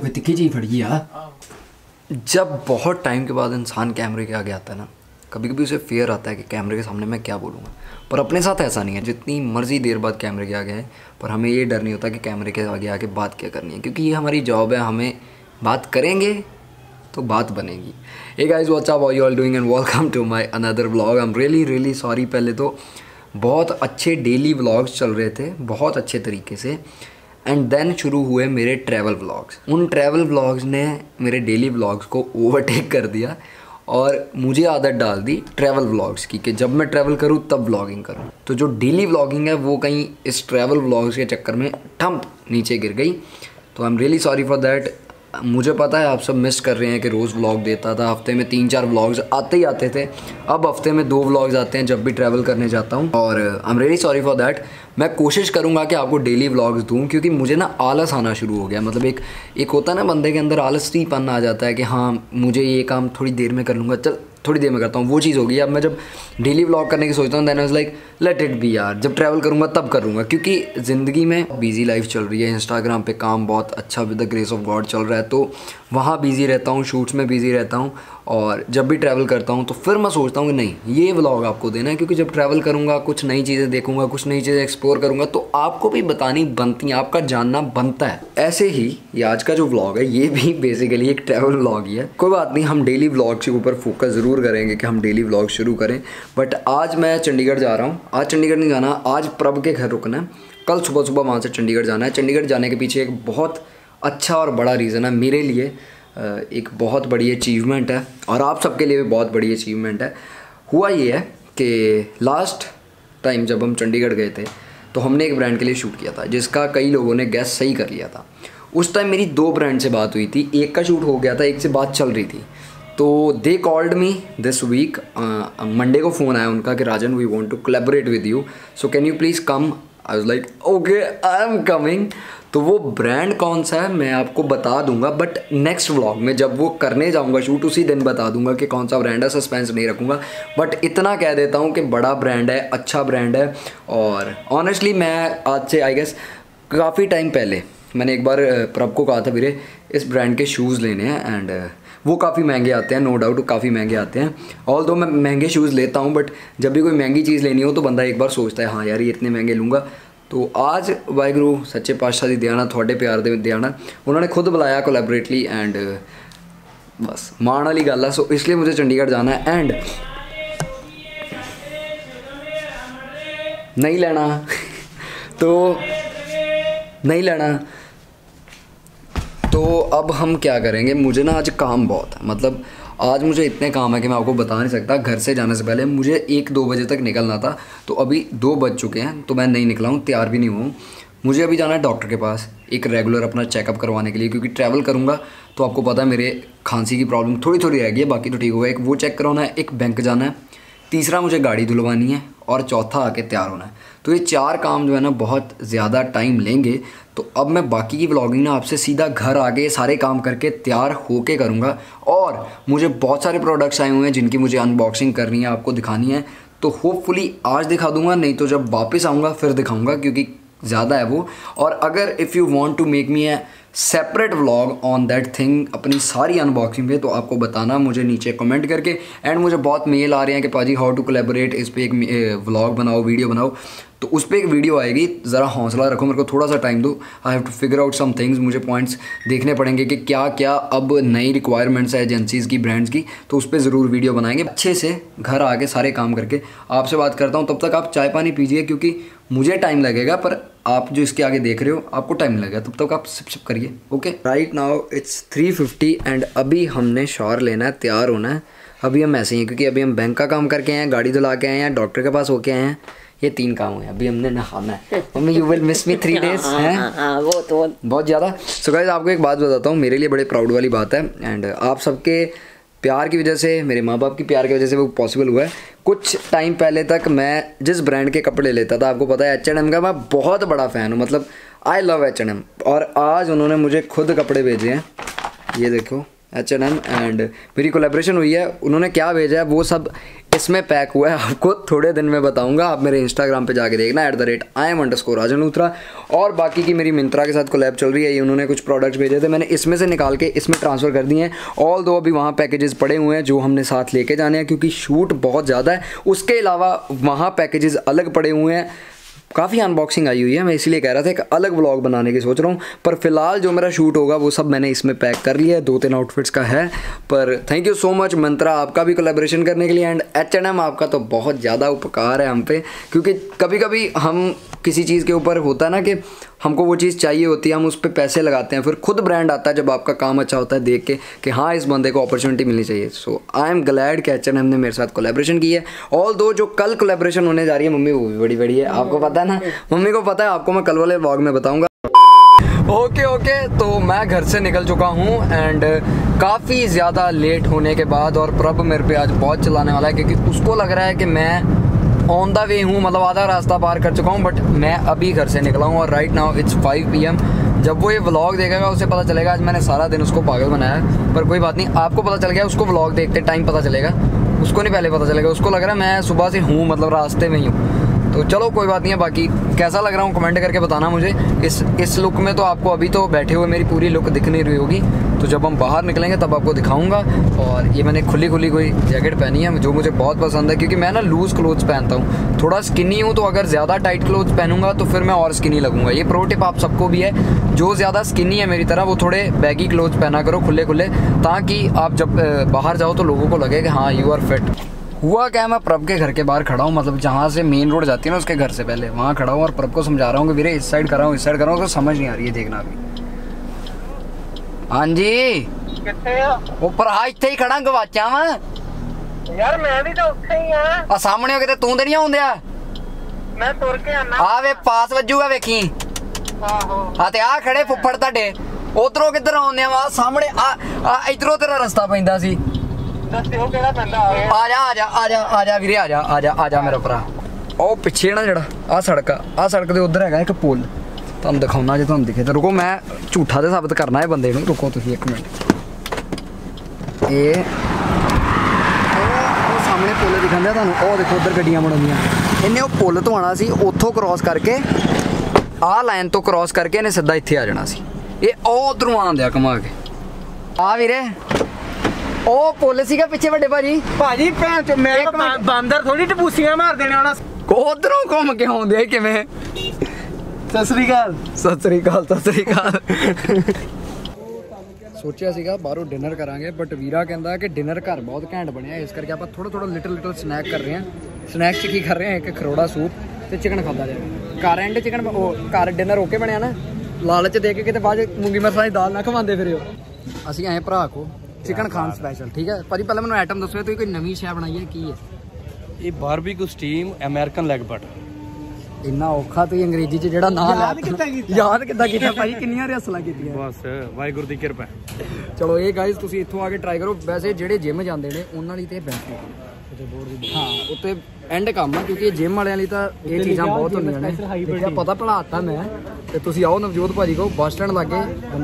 तिक्की चीज फड़ी है। जब बहुत टाइम के बाद इंसान कैमरे के आगे आता है ना, कभी कभी उसे फेयर आता है कि कैमरे के सामने मैं क्या बोलूँगा, पर अपने साथ ऐसा नहीं है। जितनी मर्जी देर बाद कैमरे के आगे है, पर हमें ये डर नहीं होता कि कैमरे के आगे आके बात क्या करनी है, क्योंकि ये हमारी जॉब है। हमें बात करेंगे तो बात बनेगी। Hey guys, what's up, how you all doing and welcome to my another vlog. I am really sorry. पहले तो बहुत अच्छे डेली व्लॉग्स चल रहे थे, बहुत अच्छे तरीके से, एंड देन शुरू हुए मेरे ट्रैवल व्लॉग्स। उन ट्रैवल व्लॉग्स ने मेरे डेली व्लॉग्स को ओवरटेक कर दिया और मुझे आदत डाल दी ट्रैवल व्लॉग्स की कि जब मैं ट्रैवल करूँ तब व्लॉगिंग करूँ। तो जो डेली व्लॉगिंग है वो कहीं इस ट्रैवल व्लॉग्स के चक्कर में ठंप नीचे गिर गई। तो आई am really sorry for that. मुझे पता है आप सब मिस कर रहे हैं कि रोज़ व्लॉग देता था, हफ्ते में 3-4 व्लॉग्स आते ही आते थे। अब हफ्ते में 2 व्लॉग्स आते हैं जब भी ट्रैवल करने जाता हूँ, और आई am really sorry for that. मैं कोशिश करूँगा कि आपको डेली व्लॉग्स दूँ, क्योंकि मुझे ना आलस आना शुरू हो गया। मतलब एक होता है ना बंदे के अंदर आलसीपन आ जाता है कि हाँ मुझे ये काम थोड़ी देर में कर लूँगा, चल थोड़ी देर में करता हूँ, वो चीज़ हो गई। अब मैं जब डेली व्लॉग करने की सोचता हूँ then I was like let it be यार, जब ट्रैवल करूँगा तब करूँगा, क्योंकि ज़िंदगी में बिजी लाइफ चल रही है। इंस्टाग्राम पे काम बहुत अच्छा with the grace of God चल रहा है, तो वहाँ बिज़ी रहता हूँ, शूट्स में बिज़ी रहता हूँ। और जब भी ट्रैवल करता हूँ तो फिर मैं सोचता हूँ कि नहीं, ये व्लॉग आपको देना है, क्योंकि जब ट्रैवल करूँगा कुछ नई चीज़ें देखूँगा, कुछ नई चीज़ें एक्सप्लोर करूँगा, तो आपको भी बतानी बनती है, आपका जानना बनता है। ऐसे ही ये आज का जो व्लॉग है ये भी बेसिकली एक ट्रैवल व्लॉग ही है। कोई बात नहीं, हम डेली व्लॉग के ऊपर फोकस ज़रूर करेंगे कि हम डेली व्लॉग शुरू करें। बट आज मैं चंडीगढ़ जा रहा हूँ। आज चंडीगढ़ नहीं जाना, आज प्रभ के घर रुकना है, कल सुबह वहाँ से चंडीगढ़ जाना है। चंडीगढ़ जाने के पीछे एक बहुत अच्छा और बड़ा रीज़न है मेरे लिए, एक बहुत बड़ी अचीवमेंट है, और आप सबके लिए भी बहुत बड़ी अचीवमेंट है। हुआ ये है कि लास्ट टाइम जब हम चंडीगढ़ गए थे तो हमने एक ब्रांड के लिए शूट किया था, जिसका कई लोगों ने गैस सही कर लिया था। उस टाइम मेरी 2 ब्रांड से बात हुई थी, एक का शूट हो गया था, एक से बात चल रही थी। तो they called me this week, Monday को फ़ोन आया उनका कि Rajan we want to collaborate with you, so can you please come. I was like okay I am coming. तो वो ब्रांड कौन सा है मैं आपको बता दूंगा, बट नेक्स्ट व्लॉग में जब वो करने जाऊंगा शूट उसी दिन बता दूंगा कि कौन सा ब्रांड है। सस्पेंस नहीं रखूंगा, बट इतना कह देता हूँ कि बड़ा ब्रांड है, अच्छा ब्रांड है। और ऑनेस्टली मैं आज से आई गेस काफ़ी टाइम पहले मैंने एक बार प्रभ को कहा था मेरे इस ब्रांड के शूज़ लेने हैं, एंड वो काफ़ी महंगे आते हैं, नो डाउट काफ़ी महंगे आते हैं। ऑल दो मैं महंगे शूज़ लेता हूँ, बट जब भी कोई महंगी चीज़ लेनी हो तो बंदा एक बार सोचता है हाँ यार ये इतने महंगे लूँगा। तो आज वाहिगुरू सच्चे पातशाह दी दया थोड़े प्यार दे दया उन्होंने खुद बुलाया कोलैबोरेटली, एंड बस मान वाली गल है। सो इसलिए मुझे चंडीगढ़ जाना है, एंड नहीं लेना तो नहीं लेना। तो अब हम क्या करेंगे, मुझे ना आज काम बहुत है, मतलब आज मुझे इतने काम है कि मैं आपको बता नहीं सकता। घर से जाने से पहले मुझे 1-2 बजे तक निकलना था, तो अभी 2 बज चुके हैं, तो मैं नहीं निकला हूँ, तैयार भी नहीं हुआ हूँ। मुझे अभी जाना है डॉक्टर के पास एक रेगुलर अपना चेकअप करवाने के लिए, क्योंकि ट्रैवल करूँगा तो आपको पता है मेरे खांसी की प्रॉब्लम थोड़ी रह गई है, बाकी तो ठीक होगा। एक वो चेक करवाना है, एक बैंक जाना है, तीसरा मुझे गाड़ी धुलवानी है, और चौथा आके तैयार होना है। तो ये 4 काम जो है ना बहुत ज़्यादा टाइम लेंगे। तो अब मैं बाकी की व्लॉगिंग ना आपसे सीधा घर आके सारे काम करके तैयार होके करूँगा। और मुझे बहुत सारे प्रोडक्ट्स आए हुए हैं जिनकी मुझे अनबॉक्सिंग करनी है, आपको दिखानी है। तो होपफुली आज दिखा दूँगा, नहीं तो जब वापस आऊँगा फिर दिखाऊँगा, क्योंकि ज़्यादा है वो। और अगर if you want to make me a separate vlog on that thing, अपनी सारी अनबॉक्सिंग पे, तो आपको बताना मुझे नीचे कमेंट करके। एंड मुझे बहुत मेल आ रहे हैं कि पाजी हाउ टू कोलैबोरेट, इस पर एक व्लॉग बनाओ, वीडियो बनाओ। तो उस पर एक वीडियो आएगी, ज़रा हौसला रखो, मेरे को थोड़ा सा टाइम दो। I have to figure out some things, मुझे पॉइंट्स देखने पड़ेंगे कि क्या क्या अब नई रिक्वायरमेंट्स है एजेंसीज़ की, ब्रांड्स की। तो उस पर ज़रूर वीडियो बनाएंगे अच्छे से, घर आके सारे काम करके आपसे बात करता हूँ। तब तक आप चाय पानी पीजिए, क्योंकि मुझे टाइम लगेगा, पर आप जो इसके आगे देख रहे हो आपको टाइम लगेगा, तब तक आप सिप करिए। Okay, right now it's 3:50 and अभी हमने शावर लेना है, तैयार होना है। अभी हम ऐसे ही हैं, क्योंकि अभी हम बैंक का काम करके आए हैं, गाड़ी धुला के आए हैं, डॉक्टर के पास होके आए हैं, ये 3 काम हुए। अभी हमने नहाना है। Mummy you will miss me 3 days हैं, वो तो बहुत ज़्यादा। सो गाइस आपको एक बात बताता हूँ, मेरे लिए बड़े प्राउड वाली बात है, एंड आप सबके प्यार की वजह से, मेरे माँ बाप की प्यार की वजह से वो पॉसिबल हुआ है। कुछ टाइम पहले तक मैं जिस ब्रांड के कपड़े लेता था, आपको पता है H&M का मैं बहुत बड़ा फ़ैन हूँ, मतलब आई लव H&M। और आज उन्होंने मुझे खुद कपड़े भेजे हैं, ये देखो, H&M एंड मेरी कोलेब्रेशन हुई है। उन्होंने क्या भेजा है वो सब इसमें पैक हुआ है, आपको थोड़े दिन में बताऊंगा। आप मेरे इंस्टाग्राम पे जाके देखना @IAM_राजन और बाकी की मेरी मिंत्रा के साथ कोलैब चल रही है। ये उन्होंने कुछ प्रोडक्ट्स भेजे थे, मैंने इसमें से निकाल के इसमें ट्रांसफ़र कर दिए हैं। ऑल दो अभी वहाँ पैकेजेस पड़े हुए हैं जो हमने साथ लेके जाने हैं क्योंकि शूट बहुत ज़्यादा है। उसके अलावा वहाँ पैकेजेस अलग पड़े हुए हैं। काफ़ी अनबॉक्सिंग आई हुई है, मैं इसीलिए कह रहा था एक अलग व्लॉग बनाने की सोच रहा हूँ। पर फिलहाल जो मेरा शूट होगा वो सब मैंने इसमें पैक कर लिया है, 2-3 आउटफिट्स का है। पर thank you so much Myntra आपका भी कोलैबोरेशन करने के लिए एंड H&M आपका तो बहुत ज़्यादा उपकार है हम पे, क्योंकि कभी कभी हम किसी चीज़ के ऊपर होता है ना कि हमको वो चीज़ चाहिए होती है, हम उस पर पैसे लगाते हैं, फिर खुद ब्रांड आता है जब आपका काम अच्छा होता है देख के कि हाँ इस बंदे को अपॉर्चुनिटी मिलनी चाहिए। सो आई एम ग्लैड कि H&M ने मेरे साथ कोलैबोरेशन की है। ऑल दो जो कल कोलैबोरेशन होने जा रही है मम्मी वो भी बड़ी बड़ी है, आपको पता है ना, मम्मी को पता है, आपको मैं कल वाले व्लॉग में बताऊँगा। ओके तो मैं घर से निकल चुका हूँ एंड काफ़ी ज़्यादा लेट होने के बाद और प्रभ मेरे पे आज बहुत चलाने वाला है क्योंकि उसको लग रहा है कि मैं ऑन द वे हूँ, मतलब आधा रास्ता पार कर चुका हूँ, बट मैं अभी घर से निकला हूँ और राइट नाउ इट्स 5 PM। जब वो ये व्लॉग देखेगा उसे पता चलेगा आज मैंने सारा दिन उसको पागल बनाया है। पर कोई बात नहीं, आपको पता चल गया, उसको व्लॉग देखते टाइम पता चलेगा, उसको नहीं पहले पता चलेगा। उसको लग रहा है मैं सुबह से हूँ, मतलब रास्ते में ही हूँ। तो चलो कोई बात नहीं है, बाकी कैसा लग रहा हूँ कमेंट करके बताना मुझे। इस लुक में तो आपको अभी तो बैठे हुए मेरी पूरी लुक दिख नहीं रही होगी, तो जब हम बाहर निकलेंगे तब आपको दिखाऊंगा। और ये मैंने खुली कोई जैकेट पहनी है जो मुझे बहुत पसंद है क्योंकि मैं ना लूज़ क्लोथ्स पहनता हूँ, थोड़ा स्किनी हूँ, तो अगर ज़्यादा टाइट क्लोथ्स पहनूंगा तो फिर मैं और स्किनी लगूंगा। ये प्रो टिप आप सबको भी है, जो ज़्यादा स्किनी है मेरी तरह वो थोड़े बैगी क्लोथ्स पहना करो खुले, ताकि आप जब बाहर जाओ तो लोगों को लगे कि हाँ यू आर फिट। हुआ क्या, मैं प्रभ के घर के बाहर खड़ा हूँ, मतलब जहाँ से मेन रोड जाती है ना उसके घर से पहले वहाँ खड़ा हूँ और प्रभ को समझा रहा हूँ कि वीरे इस साइड कर रहा हूँ, इस साइड कर रहा हूँ, तो समझ नहीं आ रही है, देखना अभी। हाँ जी ऊपर हाँ इतने ही खड़ा गवाचा वा यार मैं भी तो उत्थे ही हां सामने हो के तू ते नहीं आउंदिया मैं तुर के आना आ वे पास वजूगा वेखी आहो हाँ ते आ खड़े फुੱਫੜ ਤੁਹਾਡੇ उधरों किधर आउंदे वा सामने आ इधरों तेरा रास्ता पैंदा सी दस्यो केड़ा बंदा आ जा वीरे आ जा मेरा भरा। ओ पिछे ना जड़ा आ सड़क दे उधर हैगा एक पुल, तुहानू दिखाउना जे तुहानू दिखे तो रुको, मैं झूठा ते साबित करना है बंदे नूं, रुको तुसीं एक मिनट। ये सामने पुल दिखन दिया तुहानू, ओ देखो उधर गड्डियां मुड़दियां, इन्हें वो पुल तो आना सी, उत्थों क्रॉस करके आ लाइन तो क्रॉस करके इन्हें सीधा इत्थे आ जाना सी। ये उधरों आंदिया घुमा के आ वीरे ओ पुल सीगा पिछे वड्डे भाजी भैन चो मैं बंदर थोड़ी टपूसियां मार देने वाला उधरों घूम के आउंदे किवें। सत श्री अकाल सोचा सीगा बाहरों डिनर करांगे, बट वीरा कहता कि डिनर घर बहुत घैंट बनया, इस करके आप थोड़ा लिटिल स्नैक कर रहे हैं। स्नैक च की कर रहे हैं, एक खरोड़ा सूप ते चिकन खाता जाए। घर एंड चिकन घर डिनर ओके बनया ना, लालच दे के बाद मूंगी मरसां दी दाल ना खवांदे फिर असीं आए भरा को चिकन खान स्पैशल। ठीक है भाजी, पहले मैंने आइटम दसो, तुसीं कोई नवीं शै बनाई है की है? ये barbecue steam American leg but. इन्ना औखा तुसीं अंग्रेजी च जेड़ा नाम याद किद्दां कीता भाजी, किन्नियां रिहर्सलां कीतियां? बस वाहिगुरू दी किरपा। चलो ये गाइस तुसीं इत्थों आके ट्राई करो। वैसे जेड़े जिम जांदे ने उन्हां लई ते बेस्ट हाँ उत्ते एंड काम है, क्योंकि जिम वालियां लई तां ये चीज़ां बहुत होंदियां ने। देखिया पता पढ़ाता मैं, ते तुसीं आओ नवजोत भाजी को, बस स्टैंड लागे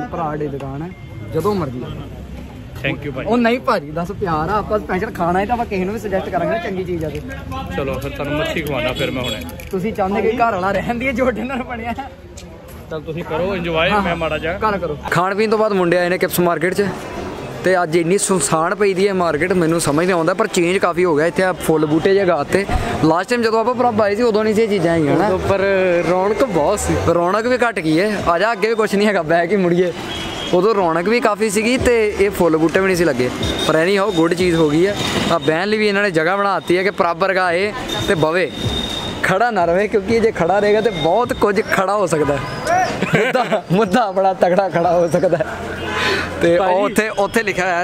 भरा डी दुकान है, जदों मर्जी। थैंक यू भाई। ओ नहीं भाजी दस प्यार आ, ਆਪਾਂ स्पैशल खाना है तो ਆਪਾਂ ਕਿਸੇ ਨੂੰ ਵੀ ਸੁਜੈਸਟ ਕਰਾਂਗੇ ਚੰਗੀ ਚੀਜ਼ ਆ ਤੇ ਚਲੋ ਫਿਰ ਤੁਹਾਨੂੰ ਮੱਛੀ ਖਵਾਉਣਾ ਫਿਰ ਮੈਂ ਹੁਣੇ। ਤੁਸੀਂ ਚਾਹੁੰਦੇ ਕਿ ਘਰ ਵਾਲਾ ਰਹਿਣ ਦੀ ਜੋ ਡਿਨਰ ਬਣਿਆ ਚਲ ਤੁਸੀਂ ਕਰੋ ਇੰਜੋਏ, ਮੈਂ ਮਾੜਾ ਜਾ ਘਰ ਕਰੋ। ਖਾਣ ਪੀਣ ਤੋਂ ਬਾਅਦ ਮੁੰਡੇ ਆਏ ਨੇ ਕਿਪਸ ਮਾਰਕੀਟ 'ਚ, ਤੇ ਅੱਜ ਇੰਨੀ ਸੁਨਸਾਨ ਪਈ ਦੀ ਹੈ ਮਾਰਕੀਟ, ਮੈਨੂੰ ਸਮਝ ਨਹੀਂ ਆਉਂਦਾ, ਪਰ ਚੇਂਜ ਕਾਫੀ ਹੋ ਗਿਆ। ਇੱਥੇ ਫੁੱਲ ਬੂਟੇ ਜਿਹੇ ਗਾਤੇ, ਲਾਸਟ ਟਾਈਮ ਜਦੋਂ ਆਪਾਂ ਪ੍ਰਭ ਆਏ ਸੀ ਉਦੋਂ ਨਹੀਂ ਸੀ ਇਹ ਚੀਜ਼ਾਂ ਹੈਗੀਆਂ ਨਾ, ਪਰ ਰੌਣਕ ਬਹੁਤ ਸੀ। ਰੌਣਕ ਵੀ ਘਟ ਗਈ ਹੈ, ਆ ਜਾ ਅੱਗੇ ਵੀ ਕੁਛ ਨਹੀਂ ਹੈਗਾ, ਬਹਿ ਕੇ ਮੁੜੀਏ। ਉਦੋਂ ਰੌਣਕ ਵੀ ਕਾਫੀ ਸੀਗੀ ਤੇ ਇਹ ਫੁੱਲ ਬੂਟੇ ਵੀ ਨਹੀਂ ਸੀ ਲੱਗੇ, ਪਰ ਐ ਨਹੀਂ ਹੋ ਗੁੱਡ ਚੀਜ਼ ਹੋ ਗਈ ਹੈ। ਆ ਬਹਿਣ ਲਈ ਵੀ ਇਹਨਾਂ ਨੇ ਜਗ੍ਹਾ ਬਣਾ ਦਿੱਤੀ ਹੈ ਕਿ ਪ੍ਰਭ ਵਰਗਾ ਆਏ ਤੇ ਬਵੇ, ਖੜਾ ਨਾ ਰਵੇ, ਕਿਉਂਕਿ ਜੇ ਖੜਾ ਰਹੇਗਾ ਤੇ ਬਹੁਤ ਕੁਝ ਖੜਾ ਹੋ ਸਕਦਾ ਹੈ, ਮੁੱਦਾ ਬੜਾ ਤਗੜਾ ਖੜਾ ਹੋ ਸਕਦਾ ਹੈ। ਤੇ ਉੱਥੇ ਲਿਖਿਆ ਹੋਇਆ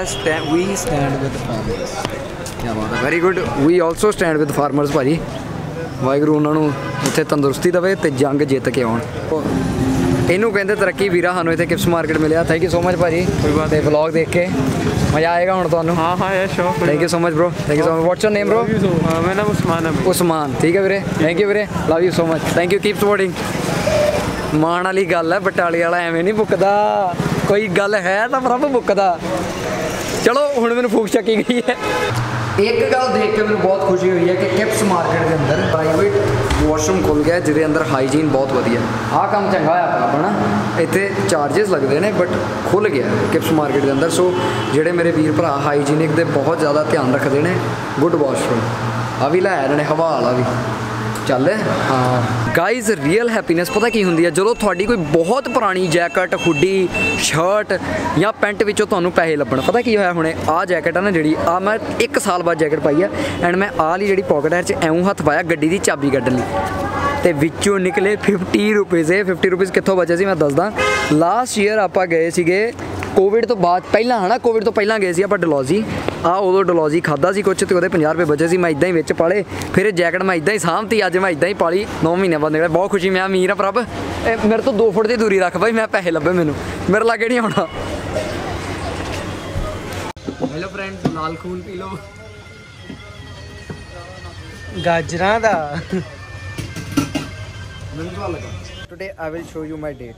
ਵੀ ਸਟੈਂਡ ਵਿਦ ਫਾਰਮਰਸ। ਕੀ ਬਾਤ ਹੈ, very good, we also stand with farmers. ਭਾਜੀ ਵਾਹਿਗੁਰੂ ਉਹਨਾਂ ਨੂੰ ਉੱਥੇ ਤੰਦਰੁਸਤੀ ਦੇਵੇ ਤੇ ਜੰਗ ਜਿੱਤ ਕੇ ਆਉਣ। ਇਹਨੂੰ ਕਹਿੰਦੇ ਤਰੱਕੀ ਵੀਰਾ, ਸਾਨੂੰ ਇੱਥੇ ਕਿਪਸ ਮਾਰਕੀਟ ਮਿਲਿਆ। ਥੈਂਕ ਯੂ ਸੋ ਮਚ ਭਾਜੀ, ਤੇ ਵਲੌਗ ਦੇਖ ਕੇ ਮਜ਼ਾ ਆਏਗਾ ਹੁਣ ਤੁਹਾਨੂੰ। हाँ यार शौक। Thank you so much bro, thank you so much. What's your name bro? मेरा नाम उस्मान है। उस्मान, ठीक है ਵੀਰੇ, थैंक यू ਵੀਰੇ, love you so much, thank you, keep supporting. ਮਾਣ ਵਾਲੀ ਗੱਲ ਹੈ, ਬਟਾਲੇ ਵਾਲਾ ਐਵੇਂ ਨਹੀਂ ਮੁੱਕਦਾ, ਕੋਈ ਗੱਲ ਹੈ ਤਾਂ ਪ੍ਰਭ ਮੁੱਕਦਾ। ਚਲੋ ਹੁਣ ਮੈਨੂੰ ਫੂਕ ਚੱਕੀ ਗਈ ਹੈ। ਇੱਕ ਗੱਲ ਦੇਖ ਕੇ ਮੈਨੂੰ ਬਹੁਤ ਖੁਸ਼ੀ ਹੋਈ ਹੈ ਕਿ ਕਿਪਸ ਮਾਰਕੀਟ ਦੇ ਅੰਦਰ ਪ੍ਰਾਈਵੇਟ ਵਾਸ਼ਰੂਮ ਖੁੱਲ ਗਿਆ ਜਿਹਦੇ ਅੰਦਰ ਹਾਈਜੀਨ ਬਹੁਤ ਵਧੀਆ। ਆਹ ਕੰਮ ਚੰਗਾ ਹੋਇਆ ਆਪਣਾ, ਇੱਥੇ ਚਾਰजेस ਲੱਗਦੇ ਨੇ ਬਟ ਖੁੱਲ ਗਿਆ ਕਿਪਸ ਮਾਰਕੀਟ ਦੇ ਅੰਦਰ। ਸੋ ਜਿਹੜੇ ਮੇਰੇ ਵੀਰ ਭਰਾ ਹਾਈਜੀਨਿਕ ਦੇ ਬਹੁਤ ਜ਼ਿਆਦਾ ਧਿਆਨ ਰੱਖਦੇ ਨੇ, ਗੁੱਡ ਵਾਸ਼ਰੂਮ। ਆ ਵੀ ਲੈ ਇਹਨਾਂ ਨੇ ਹਵਾ ਵਾਲਾ ਵੀ ਚੱਲ। ਹਾਂ ਗਾਈਜ਼, ਰੀਅਲ ਹੈਪੀਨੈਸ ਪਤਾ ਕੀ ਹੁੰਦੀ ਹੈ? ਜਦੋਂ ਤੁਹਾਡੀ ਕੋਈ ਬਹੁਤ ਪੁਰਾਣੀ ਜੈਕਟ, ਹੁੱਡੀ, ਸ਼ਰਟ ਜਾਂ ਪੈਂਟ ਵਿੱਚੋਂ ਤੁਹਾਨੂੰ ਪੈਸੇ ਲੱਭਣ। ਪਤਾ ਕੀ ਹੋਇਆ ਹੁਣੇ? ਆਹ ਜੈਕਟ ਆ ਨਾ ਜਿਹੜੀ, ਆ ਮੈਂ 1 ਸਾਲ ਬਾਅਦ ਜੈਕਟ ਪਾਈ ਆ ਐਂਡ ਮੈਂ ਆਹ ਲਈ ਜਿਹੜੀ ਪੋਕਟ ਹੈ 'ਚ ਐਉਂ ਹੱਥ ਪਾਇਆ ਗੱਡੀ ਦੀ ਚਾਬੀ ਕੱਢਣ ਲਈ ਤੇ ਵਿੱਚੋਂ ਨਿਕਲੇ 50 ਰੁਪਏ। 50 ਰੁਪਏ ਕਿੱਥੋਂ ਬਚੇ ਸੀ ਮੈਂ ਦੱਸਦਾ। ਲਾਸਟ ਈਅਰ ਆਪਾਂ ਗਏ ਸੀਗੇ ਕੋਵਿਡ ਤੋਂ ਬਾਅਦ, ਪਹਿਲਾਂ ਹੈ ਨਾ, ਕੋਵਿਡ ਤੋਂ ਪਹਿਲਾਂ ਗਏ ਸੀ ਆਪਾਂ ਡਲਹੌਜ਼ੀ। ਉਦੋਂ ਡਲਹੌਜ਼ੀ ਖਾਦਾ ਸੀ ਕੁਛ ਤੇ ਉਹਦੇ 50 ਰੁਪਏ ਬਚੇ ਸੀ। ਮੈਂ ਇਦਾਂ ਹੀ ਵਿੱਚ ਪਾਲੇ, ਫਿਰ ਇਹ ਜੈਕਟ ਮੈਂ ਇਦਾਂ ਹੀ ਸਾਂਭਤੀ। ਅੱਜ ਮੈਂ ਇਦਾਂ ਹੀ ਪਾਲੀ, 9 ਮਹੀਨੇ ਬਾਅਦ ਨਿਕਲਿਆ। ਬਹੁਤ ਖੁਸ਼ੀ, ਮੈਂ ਅਮੀਰ ਆ ਪ੍ਰਭ। ਇਹ ਮੇਰੇ ਤੋਂ 2 ਫੁੱਟ ਦੀ ਦੂਰੀ ਰੱਖ ਬਾਈ, ਮੈਂ ਪੈਸੇ ਲੱਭੇ ਮੈਨੂੰ, ਮੇਰੇ ਲਾਗੇ ਨਹੀਂ ਆਉਣਾ। ਹੈਲੋ ਫਰੈਂਡਸ, ਲਾਲ ਖੂਨ ਪੀ ਲਓ ਗਾਜਰਾਂ ਦਾ। ਮੈਨੂੰ ਤਾਂ ਲੱਗਾ today I will show you my date.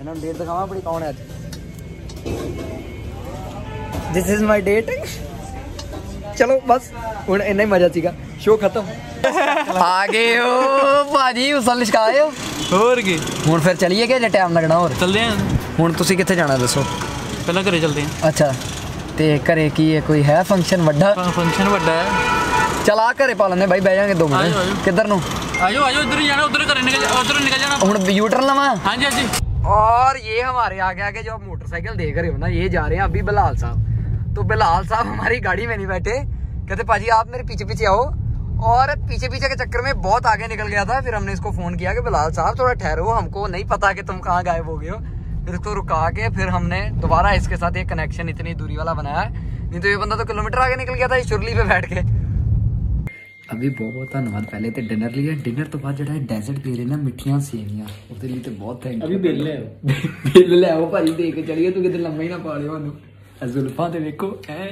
ਇਹਨਾਂ ਨੂੰ ਡੇਟ ਦਿਖਾਵਾਂ ਆਪਣੀ, ਕੌਣ ਹੈ ਅੱਜ? This is my date. ਚਲੋ ਬਸ ਹੁਣ ਇੰਨਾ ਹੀ ਮਜ਼ਾ ਸੀਗਾ, ਸ਼ੋ ਖਤਮ। ਆ ਗਏ ਹੋ ਭਾਜੀ, ਉਸਲ ਲਿਸ਼ਕਾਏ ਹੋ। ਹੋਰ ਕੀ, ਹੁਣ ਫਿਰ ਚਲੀਏ ਕਿ ਜੇ ਟਾਈਮ ਲੱਗਣਾ ਹੋਰ? ਚੱਲਦੇ ਆਂ। ਹੁਣ ਤੁਸੀਂ ਕਿੱਥੇ ਜਾਣਾ ਦੱਸੋ? ਪਹਿਲਾਂ ਘਰੇ ਚੱਲਦੇ ਆਂ। ਅੱਛਾ, ਤੇ ਘਰੇ ਕੀ ਹੈ, ਕੋਈ ਹੈ ਫੰਕਸ਼ਨ ਵੱਡਾ? ਫੰਕਸ਼ਨ ਵੱਡਾ ਹੈ। ਚਲ ਆ ਘਰੇ ਪਾ ਲੈਂਦੇ ਬਾਈ, ਬਹਿ ਜਾਾਂਗੇ 2 ਮਿੰਟ। ਕਿੱਧਰ ਨੂੰ? ਆਜੋ ਆਜੋ, ਇੱਧਰ ਹੀ ਜਾਣਾ, ਉਧਰ ਘਰੇ ਨਿਕਲ, ਉਧਰ निकल जाना। ਹੁਣ ਯੂਟਰਨ ਲਵਾਂ? हाँ जी हाँ जी। और ये हमारे आगे आगे जो आप मोटरसाइकिल देख रहे हो ना, ये जा रहे हैं अभी बिलाल साहब। तो बिलाल साहब हमारी गाड़ी में नहीं बैठे, कहते पाजी आप मेरे पीछे पीछे आओ। और पीछे पीछे के चक्कर में बहुत आगे निकल गया था। फिर हमने इसको फोन किया कि बिलाल साहब थोड़ा ठहरो, हमको नहीं पता कि तुम कहाँ गायब हो गए हो। फिर इसको रुका के फिर हमने दोबारा इसके साथ एक कनेक्शन इतनी दूरी वाला बनाया है, नहीं तो ये बंदा तो किलोमीटर आगे निकल गया था शुरली पे बैठ के। अभी बहुत धन्यवाद। पहले तो डिनर लिया, डिनर तो बाद जो डेजर्ट दे रहे ना, मिठियां सेवियां, उसके लिए तो बहुत थैंक यू। अभी बिल ले आओ, बिल ले आओ भाई, दे के चलिए। तू कितने लंबा ही ना पा लियो मैनू। जुल्फां ते देखो ऐ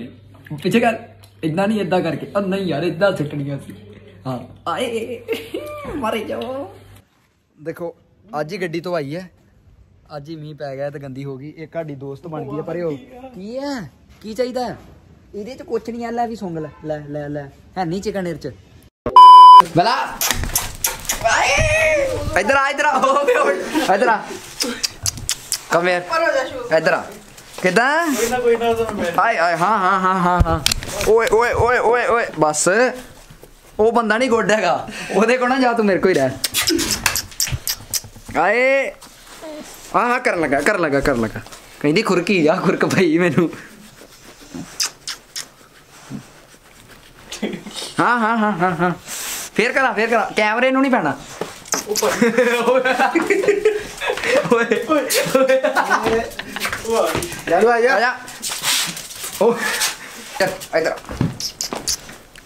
पीछे कर, इतना नहीं इदा करके। और नहीं यार, इदा सिटनियां सी। हाँ आए मारे जाओ। देखो ਅੱਜ ਹੀ ਗੱਡੀ ਤੋਂ ਆਈ ਹੈ, ਅੱਜ ਹੀ ਮੀਂਹ ਪੈ ਗਿਆ ਤੇ ਗੰਦੀ ਹੋ ਗਈ। ਇੱਕ ਸਾਡੀ ਦੋਸਤ ਬਣ ਗਈ ਹੈ, ਪਰ ਉਹ ਕੀ ਹੈ, ਕੀ ਚਾਹੀਦਾ ਇਹਦੇ ਚ? ਕੁਛ ਨਹੀਂ ਆ, ਲੈ ਵੀ ਸੁੰਗ ਲੈ, ਲੈ ਲੈ ਲੈ, ਹੈ ਨਹੀਂ ਚਿਕਨ ਇਹਦੇ ਚ। ਬਲਾ इधर आ, इधर आ, इधर आ, कम यार, इधर आ। किदा हाय हाय, हाँ हाँ हाँ हाँ हाँ। ओए ओए ओए ओए ओए, बस वो बंदा नहीं गुड हैगा, ओदे को ना जा, तू मेरे को ही रह। आए हाँ हाँ, कर लगा कर लगा कर लगा। कहीं खुरकी आ, खुरक भाई मैनू। हाँ हाँ हाँ हाँ हाँ, फिर करा कैमरे नू नहीं पैना।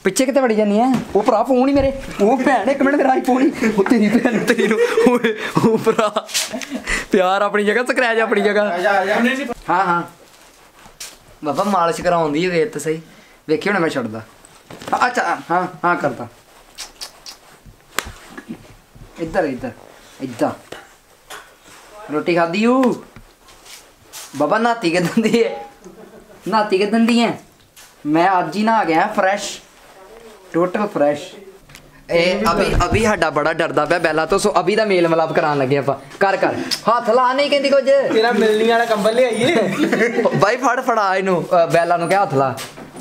पिछे कितने बड़ी जानी है वो भरा? फोन ही मेरे, वो भैन एक मिनट मेरा फोन ही, वो तेरी भैन तेरी वो भरा। प्यार अपनी जगह, स्क्रैच अपनी जगह। हाँ हाँ बाबा, मालिश कराउंदी है वेत सही, वेखी हुणे मैं छड्डदा। अच्छा हाँ हाँ करता। इधर इधर इधर रोटी खाधी हूँ बाबा। नहाती के दंदी है, नहाती के दंदी है। मैं आज ही नहा गया फ्रेश, टोटल फ्रेश। अभी साडा बड़ा डरदा पिया बैला तो, सो अभी दा मेल मिलाप करान लगे आपां। कर कर हथ ला, नहीं कहंदी कुछ। तेरा मिलनी वाला कंबल ले आइए भाई, फड़ फड़ा इनू बैला नू क्या हथ ला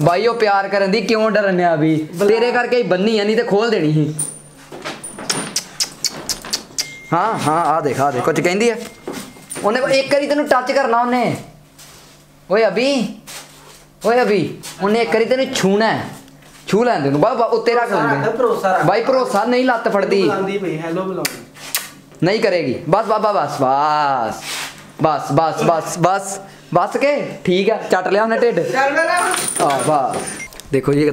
भाई। वो प्यार करन दी, क्यों डरने? अभी तेरे करके ही बन्नी है, नहीं तो खोल देनी ही। हाँ हाँ आ देख कुछ कहती है उन्हें। एक बारी तेन टच करना उन्हें। ओए अभी उन्हें एक बारी तेन छूना है, छू लैन तेन बाबा उत्ते रख लेंगे भाई। भरोसा नहीं, लत्त फड़दी नहीं करेगी। बस बाबा बस बस बस बस बस बस बस के ठीक है, चट लिया उन्हें ढिड। बस देखो जी,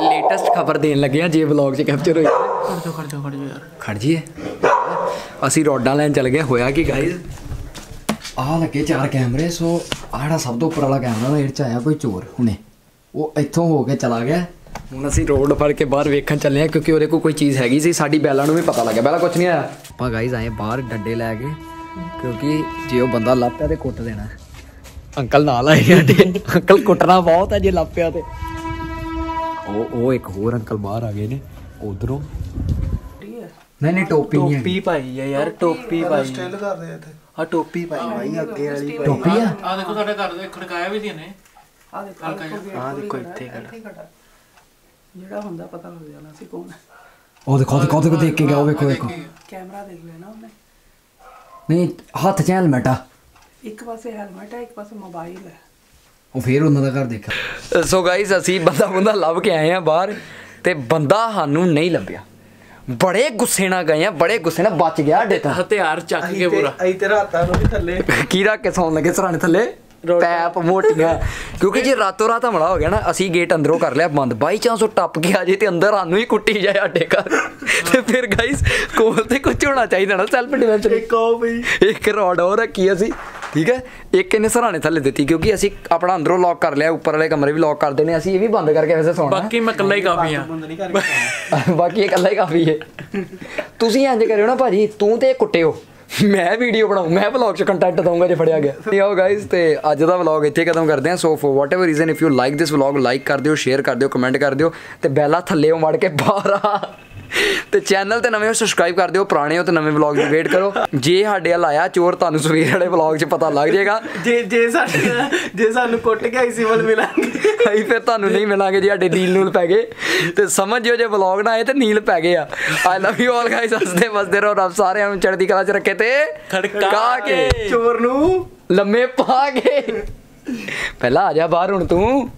लेटेस्ट खबर देन लगे हैं जी, ब्लॉग च कैप्चर हुई। खड़ जी असी रोडा लैन चल गए। होया कि गाइज आ लगे 4 कैमरे। सो आड़ा सब तो उपर वाला कैमरा था, इस आया कोई चोर हुणे, वो इत्थों हो के चला गया। हुण असी रोड फड़ के बाहर वेखन चले हैं, क्योंकि उहदे कोल कोई चीज़ हैगी सी। साडी बैला नूं भी पता लग्या, बैला कुछ नहीं आया। आपां गाइज आए बाहर डंडे लैके, क्योंकि जे वो बंदा लभ पिया ते कुट देना। ਅੰਕਲ ਨਾਲ ਆਏ ਸਾਡੇ ਅੰਕਲ ਕੁੱਟਣਾ ਬਹੁਤ ਹੈ ਜੇ ਲੱਪਿਆ ਤੇ ਉਹ ਇੱਕ ਹੋਰ ਅੰਕਲ ਬਾਹਰ ਆ ਗਏ ਨੇ ਉਧਰੋਂ ਨਹੀਂ ਟੋਪੀ ਨਹੀਂ ਟੋਪੀ ਪਾਈ ਹੈ ਯਾਰ ਟੋਪੀ ਪਾਈ ਸਟਿਲ ਕਰਦੇ ਇੱਥੇ ਆ ਟੋਪੀ ਪਾਈ ਭਾਈ ਅੱਗੇ ਵਾਲੀ ਟੋਪੀ ਆ ਦੇਖੋ ਸਾਡੇ ਘਰ ਦੇ ਖੜਕਾਇਆ ਵੀ ਸੀ ਨੇ ਆ ਦੇਖੋ ਇੱਥੇ ਖੜਾ ਜਿਹੜਾ ਹੁੰਦਾ ਪਤਾ ਲੱਗ ਜਾਣਾ ਸੀ ਕੌਣ ਹੈ ਉਹ ਦੇਖੋ ਦੇਖ ਕੇ ਗਿਆ ਉਹ ਵੇਖੋ ਕੈਮਰਾ ਦੇਖ ਲੈਣਾ ਉਹਨੇ ਨਹੀਂ ਹੱਥ 'ਚ ਹੈਲਮਟ ਆ ਇੱਕ ਪਾਸੇ ਹੈਲਮਟ ਹੈ ਇੱਕ ਪਾਸੇ ਮੋਬਾਈਲ ਹੈ ਉਹ ਫੇਰ ਉਹਨਾਂ ਦਾ ਘਰ ਦੇਖਿਆ ਸੋ ਗਾਈਸ ਅਸੀਂ ਬੰਦਾ ਲੱਭ ਕੇ ਆਏ ਆ ਬਾਹਰ ਤੇ ਬੰਦਾ ਸਾਨੂੰ ਨਹੀਂ ਲੱਭਿਆ ਬੜੇ ਗੁੱਸੇ ਨਾਲ ਗਏ ਆ ਬੜੇ ਗੁੱਸੇ ਨਾਲ ਬਚ ਗਿਆ ਸਾਡੇ ਤਾਂ ਹਥਿਆਰ ਚੱਕ ਕੇ ਪੂਰਾ ਅਸੀਂ ਤੇ ਰਾਤਾਂ ਨੂੰ ਵੀ ਥੱਲੇ ਕੀ ਰੱਖ ਕੇ ਸੌਣ ਲੱਗੇ ਸਰਾਣੇ ਥੱਲੇ ਪੈਪ ਮੋਟੀਆਂ ਕਿਉਂਕਿ ਜੇ ਰਾਤੋਂ ਰਾਤ ਹਮਲਾ ਹੋ ਗਿਆ ਨਾ ਅਸੀਂ ਗੇਟ ਅੰਦਰੋਂ ਕਰ ਲਿਆ ਬੰਦ ਬਾਈ ਚਾਂਸ ਉਹ ਟੱਪ ਕੇ ਆ ਜੇ ਤੇ ਅੰਦਰ ਸਾਨੂੰ ਹੀ ਕੁੱਟੀ ਜਾਏ ਸਾਡੇ ਘਰ ਤੇ ਫਿਰ ਗਾਈਸ ਕੋਲ ਤੇ ਕੁਝ ਹੋਣਾ ਚਾਹੀਦਾ ਨਾ ਸੈਲਫ ਡਿਫੈਂਸ ਇੱਕ ਰੋਡ ਹੋਰ ਰੱਖੀ ਅਸੀਂ ਠੀਕ ਹੈ ਇੱਕ ਇਹਨੇ ਸਰਾਣੇ ਥੱਲੇ ਦਿੱਤੀ ਕਿਉਂਕਿ ਅਸੀਂ ਆਪਣਾ ਅੰਦਰੋਂ ਲੌਕ ਕਰ ਲਿਆ ਉੱਪਰ ਵਾਲੇ ਕਮਰੇ ਵੀ ਲੌਕ ਕਰ ਦੇਣੇ ਅਸੀਂ ਇਹ ਵੀ ਬੰਦ ਕਰਕੇ ਵੈਸੇ ਸੌਣਾ ਬਾਕੀ ਮੈਂ ਇਕੱਲਾ ਹੀ ਕਾਫੀ ਆ ਬਾਕੀ ਇਹ ਇਕੱਲਾ ਹੀ ਕਾਫੀ ਹੈ ਤੁਸੀਂ ਇੰਜ ਕਰਿਓ ਨਾ ਭਾਜੀ ਤੂੰ ਤੇ ਕੁੱਟਿਓ ਮੈਂ ਵੀਡੀਓ ਬਣਾਉਂ ਮੈਂ ਵਲੌਗ 'ਚ ਕੰਟੈਂਟ ਦਊਂਗਾ ਜੇ ਫੜਿਆ ਗਿਆ ਤੇ ਆਓ ਗਾਇਜ਼ ਤੇ ਅੱਜ ਦਾ ਵਲੌਗ ਇੱਥੇ ਖਤਮ ਕਰਦੇ ਹਾਂ ਸੋ for whatever reason if you like this vlog like ਕਰ ਦਿਓ ਸ਼ੇਅਰ ਕਰ ਦਿਓ ਕਮੈਂਟ ਕਰ ਦਿਓ ਤੇ ਬੈਲਾ ਥੱਲੇੋਂ ਵੜ ਕੇ ਬਾਹਰ ਆ ਤੇ ਚੈਨਲ ਤੇ ਨਵੇਂ ਹੋ ਸਬਸਕ੍ਰਾਈਬ ਕਰ ਦਿਓ ਪੁਰਾਣੇ ਹੋ ਤੇ ਨਵੇਂ ਵਲੌਗ ਦੀ ਵੇਟ ਕਰੋ ਜੇ ਸਾਡੇ ਵੱਲ ਆਇਆ ਚੋਰ ਤੁਹਾਨੂੰ ਸਵੇਰ ਵਾਲੇ ਵਲੌਗ 'ਚ ਪਤਾ ਲੱਗ ਜਾਏਗਾ ਜੇ ਸਾਨੂੰ ਕੁੱਟ ਕੇ ਆਈ ਸਿਵਲ ਮਿਲਾਂਗੇ ਅਸੀਂ ਫਿਰ ਤੁਹਾਨੂੰ ਨਹੀਂ ਮਿਲਾਂਗੇ ਜੇ ਸਾਡੇ ਨੀਲ ਨੂਲ ਪੈ ਗਏ ਤੇ ਸਮਝ ਜਿਓ ਜੇ ਵਲੌਗ ਨਾ ਆਏ ਤੇ ਨੀਲ ਪੈ ਗਏ ਆ ਆਈ ਲਵ ਯੂ ਆਲ ਗਾਇਸ ਹੱਸਦੇ ਵਸਦੇ ਰਹੋ ਰੱਬ ਸਾਰਿਆਂ ਨੂੰ ਚੜ੍ਹਦੀ ਕਲਾ 'ਚ ਰੱਖੇ ਤੇ ਖੜਕਾ ਕੇ ਚੋਰ ਨੂੰ ਲੰਮੇ ਪਾ ਕੇ ਪਹਿਲਾਂ ਆ ਜਾ ਬਾਹਰ ਹੁਣ ਤੂੰ